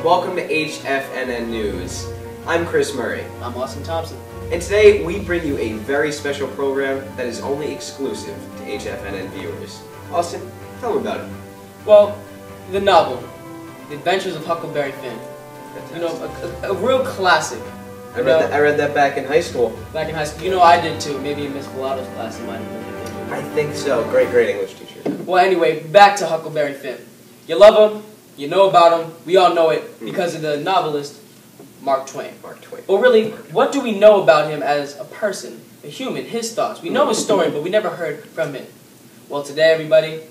Welcome to HFNN News. I'm Chris Murray. I'm Austin Thompson. And today we bring you a very special program that is only exclusive to HFNN viewers. Austin, tell me about it. Well, the novel, The Adventures of Huckleberry Finn. Fantastic. You know, a real classic. I read that back in high school. Back in high school. You know, I did too. Maybe in Miss Villato's class you might have read it. I think so. Great English teacher. Well, anyway, back to Huckleberry Finn. You love him. You know about him. We all know it because of the novelist, Mark Twain. Mark Twain. Well, really, what do we know about him as a person, a human, his thoughts? We know his story, but we never heard from him. Well, today, everybody,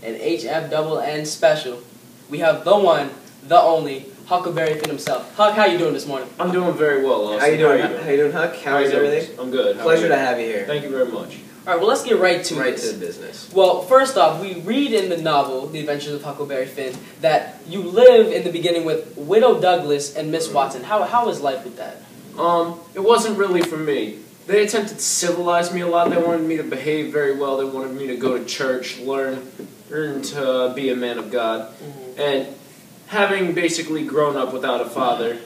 an HF Double N special, we have the one, the only, Huckleberry Finn himself. Huck, how you doing this morning? I'm doing very well, Austin. How you doing? How you doing, Huck? How's everything? I'm good. Pleasure to have you here. Thank you very much. All right, well, let's get right to Right this. to the business. Well, first off, we read in the novel, The Adventures of Huckleberry Finn, that you live in the beginning with Widow Douglas and Miss Watson. How is life with that? It wasn't really for me. They attempted to civilize me a lot. They wanted me to behave very well. They wanted me to go to church, learn to be a man of God. And having basically grown up without a father,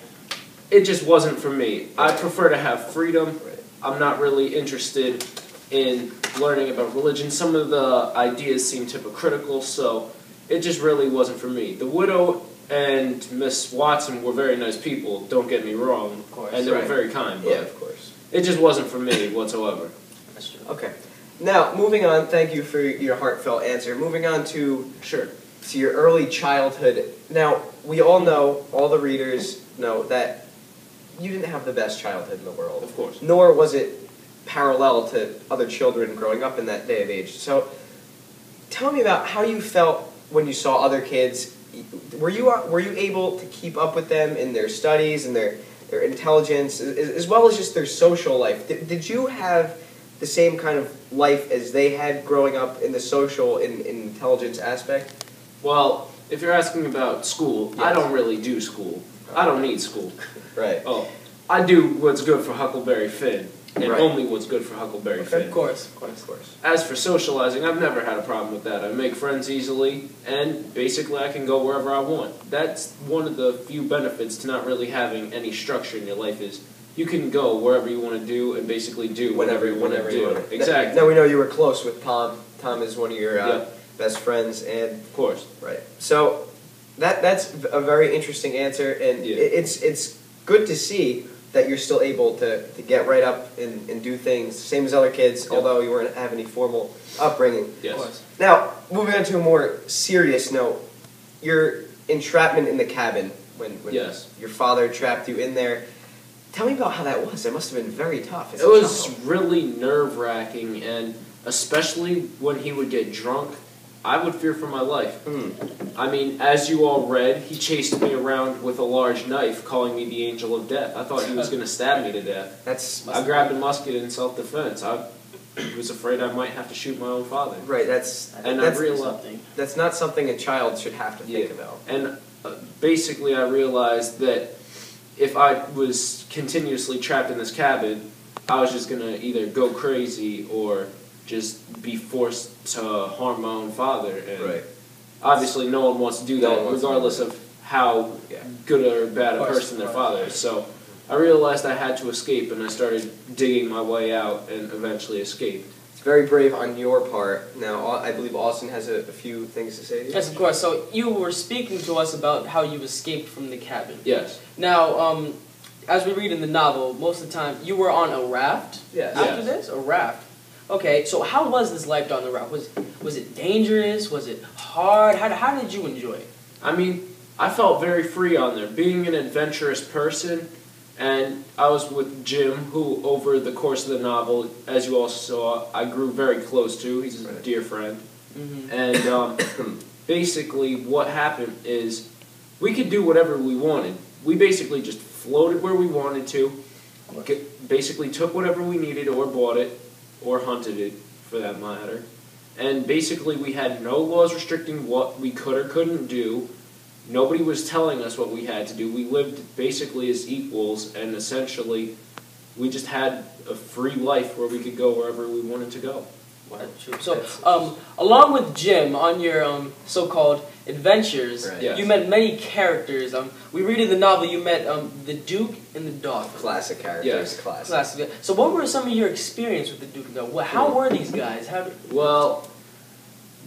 it just wasn't for me. I prefer to have freedom. I'm not really interested in learning about religion. Some of the ideas seemed hypocritical, so it just really wasn't for me. The widow and Miss Watson were very nice people, don't get me wrong, Of course. and they were very kind, but Yeah, of course. it just wasn't for me whatsoever. That's true. Okay. Now, moving on, thank you for your heartfelt answer. Moving on to your early childhood. Now, we all know, all the readers know, that you didn't have the best childhood in the world. Of course. Nor was it parallel to other children growing up in that day of age. So, tell me about how you felt when you saw other kids. Were you able to keep up with them in their studies and their intelligence, as well as just their social life? Did you have the same kind of life as they had growing up in the social and intelligence aspect? Well, if you're asking about school, Yes. I don't really do school. I don't need school. Right. Oh, I do what's good for Huckleberry Finn, and Right. only what's good for Huckleberry Okay. Finn. Of course. Of course. As for socializing, I've never had a problem with that. I make friends easily, and basically I can go wherever I want. That's one of the few benefits to not really having any structure in your life is you can go wherever you want to do and basically do whatever you want to do. Exactly. Now we know you were close with Tom. Tom is one of your Yeah. best friends, and Of course. right. So that's a very interesting answer, and Yeah. it's good to see that you're still able to get right up and do things, same as other kids, Yeah. although you weren't have any formal upbringing. Yes. Of course. Now, moving on to a more serious note, your entrapment in the cabin, when Yes. your father trapped you in there. Tell me about how that was. It must have been very tough. As It a was child. really nerve-wracking, and especially when he would get drunk, I would fear for my life. I mean, as you all read, he chased me around with a large knife, calling me the angel of death. I thought he was going to stab me to death. That's I grabbed a musket in self-defense. I was afraid I might have to shoot my own father. right. That's And that's, I realized, Something. that's not something a child should have to think Yeah. about. and basically I realized that if I was continuously trapped in this cabin, I was just going to either go crazy or just be forced to harm my own father. And obviously no one wants to do No that, one wants to regardless do of how Yeah. good or bad a Of course, person their of father is. So I realized I had to escape, and I started digging my way out and eventually escaped. It's very brave on your part. Now, I believe Austin has a few things to say to you. Yes, of course. So you were speaking to us about how you escaped from the cabin. Yes. Now, as we read in the novel, most of the time you were on a raft. Yes. After Yes. this, a raft. Okay, so how was this life on the raft? Was it dangerous? Was it hard? How did you enjoy it? I mean, I felt very free on there. Being an adventurous person, and I was with Jim, who over the course of the novel, as you all saw, I grew very close to. He's a dear friend. Mm-hmm. And basically what happened is we could do whatever we wanted. We basically just floated where we wanted to, basically took whatever we needed or bought it, or hunted it, for that matter. And basically we had no laws restricting what we could or couldn't do. nobody was telling us what we had to do. We lived basically as equals, and essentially, we just had a free life where we could go wherever we wanted to go. That's true. So, along with Jim, on your so-called adventures, Right. Yes. you met many characters. We read in the novel you met the Duke and the Dolphin. Classic characters. Yes. Classic. So, what were some of your experience with the Duke and the Dolphin? How were these guys? Well,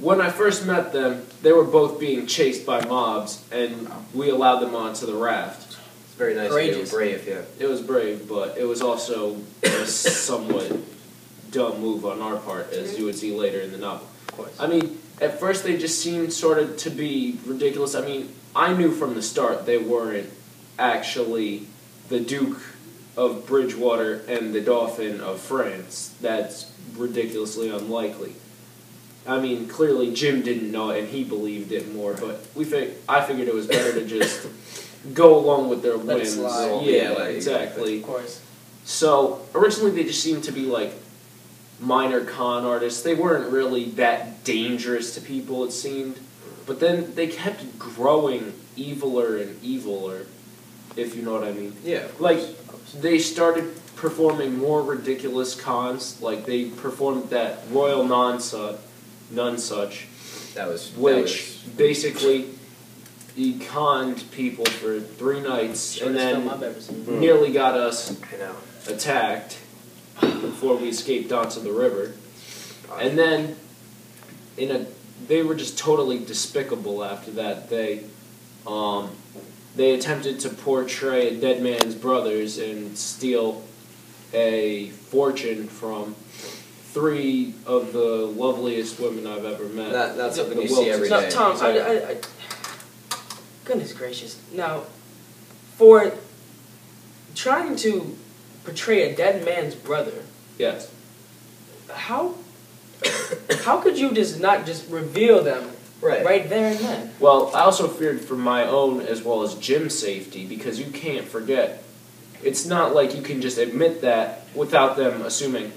when I first met them, they were both being chased by mobs, and we allowed them onto the raft. It's very nice Courageous. of you. Brave, yeah. It was brave, but it was also a somewhat dumb move on our part, as you would see later in the novel. Of course. I mean, at first they just seemed sort of to be ridiculous. I mean, I knew from the start they weren't actually the Duke of Bridgewater and the Dauphin of France. That's ridiculously unlikely. I mean, clearly Jim didn't know it and he believed it more, but I figured it was better to just go along with their Let it whims. slide. Yeah, Yeah, exactly. Of course. So originally they just seemed to be like minor con artists. They weren't really that dangerous to people, it seemed. But then they kept growing eviler and eviler, if you know what I mean. Yeah. Like, they started performing more ridiculous cons. Like, they performed that Royal Nonsuch, That was which basically he conned people for 3 nights and Shortest film then I've ever seen. nearly got us I know. attacked before we escaped onto the river. And then they were just totally despicable after that. They attempted to portray a dead man's brothers and steal a fortune from 3 of the loveliest women I've ever met. That's something The you see every Now, day. Tom, goodness gracious. Now, for trying to portray a dead man's brother, Yes. how could you not just reveal them right there and then? Well, I also feared for my own as well as Jim's safety, because you can't forget, it's not like you can just admit that without them assuming,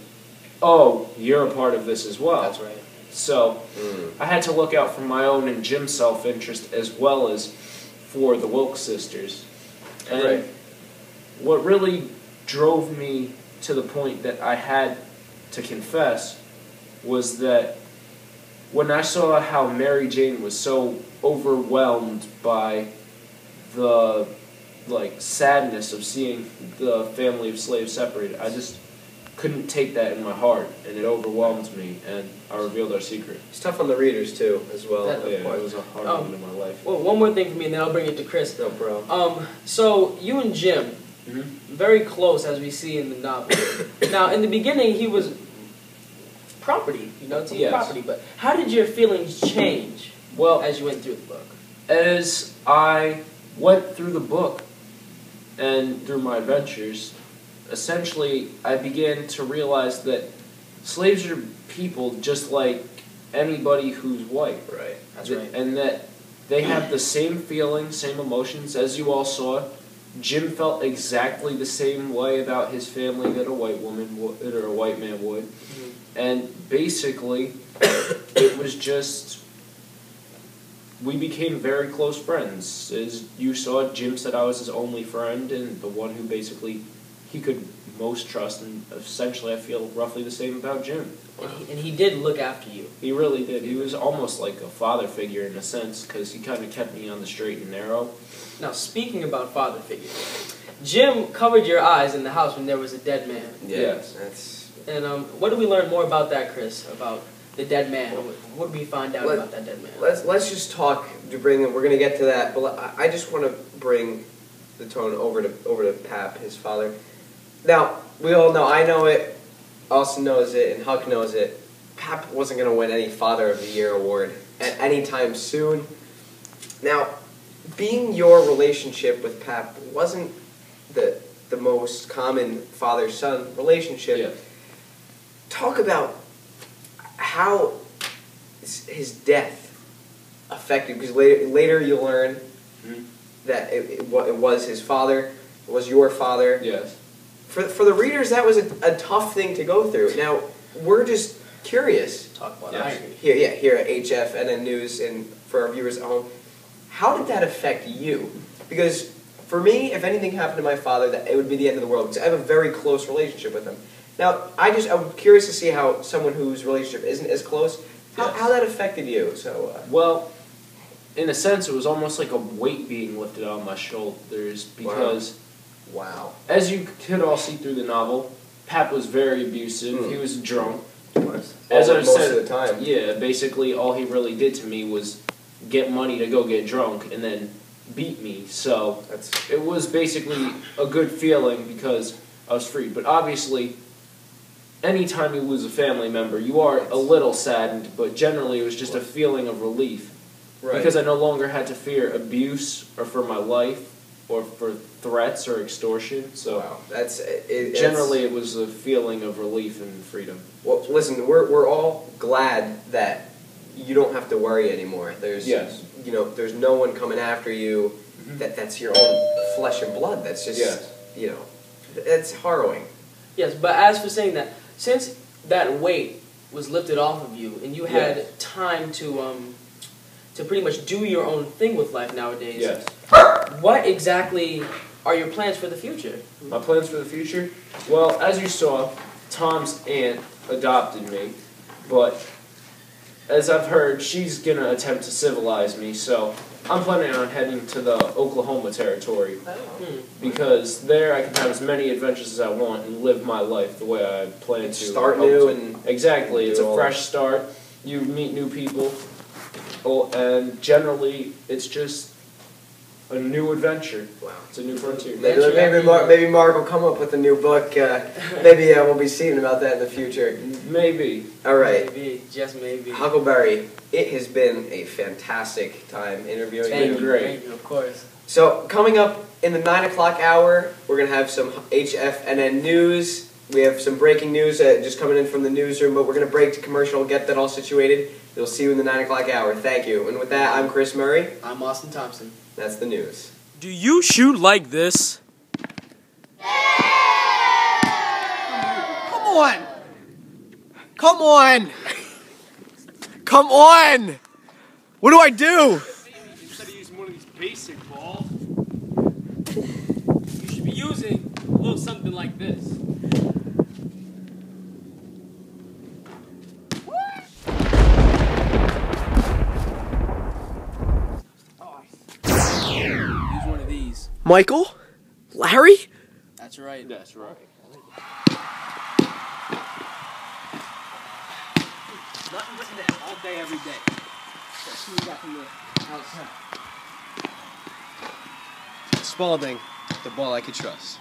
oh, you're a part of this as well. That's right. So I had to look out for my own and Jim's self-interest as well as for the Wilkes sisters. And Right. what really drove me to the point that I had to confess was that when I saw how Mary Jane was so overwhelmed by the sadness of seeing the family of slaves separated, I just couldn't take that in my heart, and it overwhelmed me, and I revealed our secret. It's tough on the readers too, as well. That- Yeah, course. it was a hard moment in my life. Well, one more thing for me, and then I'll bring it to Chris. No, bro. So you and Jim, Mhm. very close as we see in the novel. Now, in the beginning, he was property, to Yes. property. But how did your feelings change Well, as you went through the book? as I went through the book and through my adventures, essentially I began to realize that slaves are people just like anybody who's white. Right. That's right. And that they have the same feelings, same emotions, as you all saw. Jim felt exactly the same way about his family that a white woman would, or a white man would. And basically, it was just, we became very close friends. As you saw, Jim said I was his only friend and the one who basically he could most trust, and essentially I feel roughly the same about Jim. And he did look after you. He really did. He was almost like a father figure in a sense, because he kind of kept me on the straight and narrow. Now, speaking about father figures, Jim covered your eyes in the house when there was a dead man. Yeah. Yes. That's. And what did we learn more about that, Chris? About the dead man? What did we find out about that dead man? Let's just talk. We're gonna get to that, but I just want to bring the tone over to Pap, his father. Now we all know. I know it. Austin knows it, and Huck knows it. Pap wasn't gonna win any Father of the Year award at any time soon. Now, being your relationship with Pap wasn't the most common father-son relationship. Yeah. Talk about how his death affected, because later you'll learn that it was his father, it was your father. Yes. For the readers, that was a tough thing to go through. Now, we're just curious Talk about Yes. irony. here at HF and in News and for our viewers at home. How did that affect you? Because for me, if anything happened to my father, that it would be the end of the world. Because I have a very close relationship with him. Now, I'm curious to see how someone whose relationship isn't as close, how that affected you. So, well, in a sense, it was almost like a weight being lifted on my shoulders because, wow, as you could all see through the novel, Pap was very abusive. He was drunk. As I most said, of the time. Yeah, basically all he really did to me was get money to go get drunk and then beat me. So it was basically a good feeling because I was freed. But obviously, anytime you lose a family member, you are a little saddened, but generally it was just a feeling of relief. Right. Because I no longer had to fear abuse or for my life or for threats or extortion. So wow, generally it was a feeling of relief and freedom. Well, listen, we're all glad that you don't have to worry anymore. There's there's no one coming after you. That's your own flesh and blood. That's just it's harrowing. Yes, but as for saying that, since that weight was lifted off of you and you had time to pretty much do your own thing with life nowadays. Yes. What exactly are your plans for the future? My plans for the future? Well, as you saw, Tom's aunt adopted me, but as I've heard, she's going to attempt to civilize me, so I'm planning on heading to the Oklahoma territory because there I can have as many adventures as I want and live my life the way I plan to. Start new and exactly. It's a fresh start. You meet new people. And generally, it's just a new adventure. Wow. It's a new frontier. Maybe Mark will come up with a new book. Maybe we'll be seeing about that in the future. Maybe. All right. Maybe. Just maybe. Huckleberry, it has been a fantastic time interviewing you. Thank you. Thank you, of course. So, coming up in the 9 o'clock hour, we're going to have some HFNN news. We have some breaking news just coming in from the newsroom, but we're going to break to commercial, get that all situated. We'll see you in the 9 o'clock hour. Thank you. And with that, I'm Chris Murray. I'm Austin Thompson. That's the news. Do you shoot like this? Come on! Come on! Come on! What do I do? Instead of using one of these basic balls, You should be using a little something like this. Use one of these. Michael? Larry? That's right. That's right. Nothing but that all day, every day. That's what we got from the outside. Spalding, the ball I could trust.